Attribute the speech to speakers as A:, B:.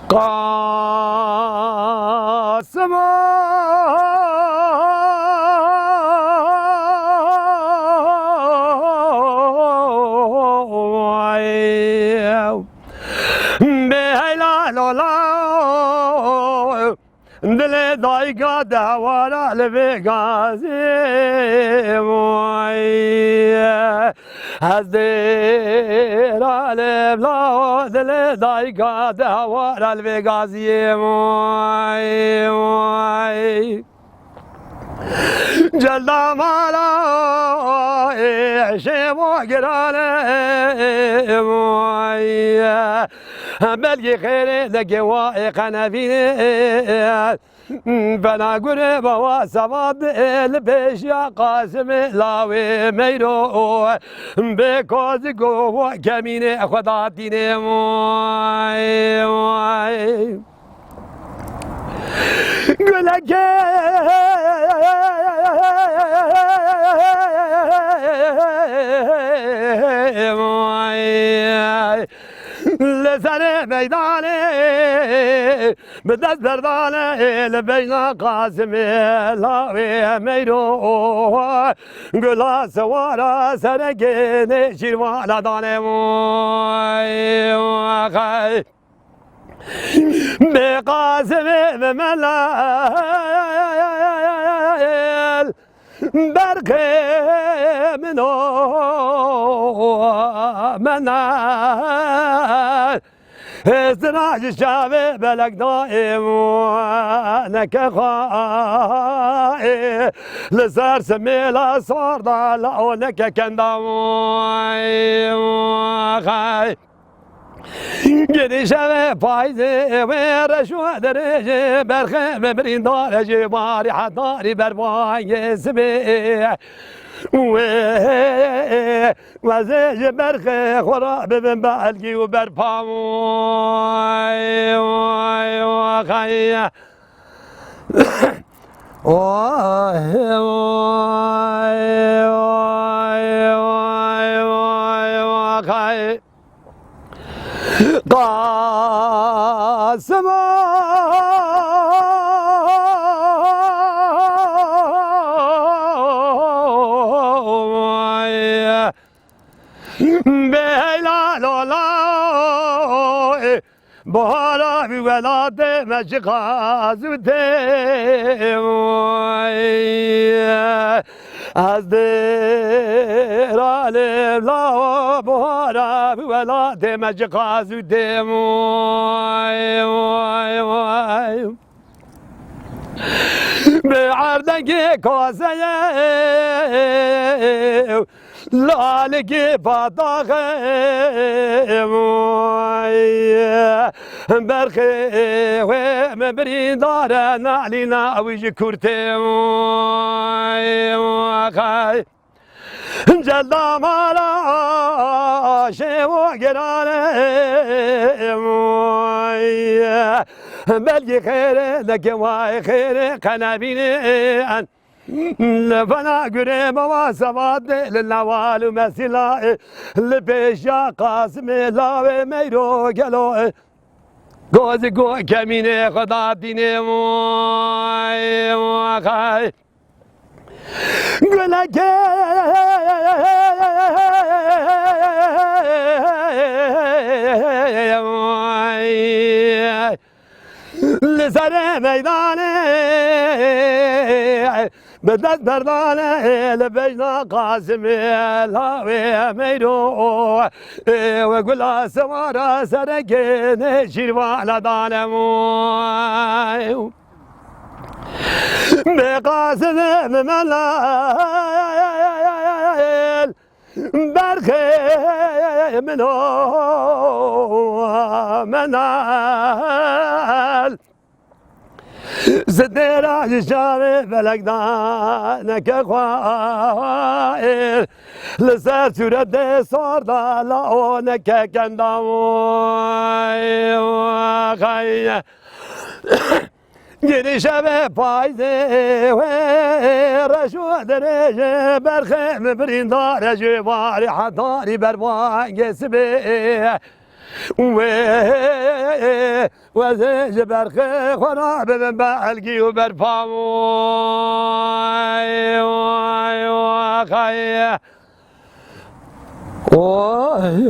A: قاسم بهلا لولا دل دایگا دوارا لبگازی از دیر لبلا دل دایگا دوارا لبگازی جلدا مالا شمو گرانه بلگی خیره دگوای قنبینه بنا گره بوا سواد البش یا قاسم لاوی میرو به کاز گو کمینه خدا دینه گلکه لسر میدانه به دست بردانه لبینا قاسم لاوی میرو گلا سوارا سرگه شیروالا دانه به قاسم به ملال برقه منو منال استراج شابه بلک دائم نکه خواهی لسر سمیلا سار دالا و نکه کندام خواهی گری شوه پایزه و رشوه درجه برخه ببرین دارجه باری حداری بربای سبه و زیج برخه خورا ببین بلگی و برپاموی و خیه قاسم بهلا لولا بهارا بی ولاد مشقا زوده از دیر آلم لا بهارا بی ولاد مشقا زوده به عردنگ کاسه لالگی پاداغه برخه و مبرین داره نعلی ناویج کرته جلدا مالا شمو گرانه بلگی خیره دکوای خیره قنبینه لفنا گره بوا سواد لنوال و مسیلا لپیشا قاسم لاوه میرو گلو گوز گو کمینه خدا دینه خای گلکه لسر میدانه به دست بردانه لبینا قاسم لاوی میرو و گلا سوارا سرگه شیروالا دانه به قاسم ملال برخه منو منال زدير جامي بلقنا نكخوائل لسر سورد صار لا نككنداوي خاي گری شب پایزه و رشو درجه برخم برین دارجه واری حداری بر وانگ سبه وزيج برخي خنا ببالقي وبرفام واي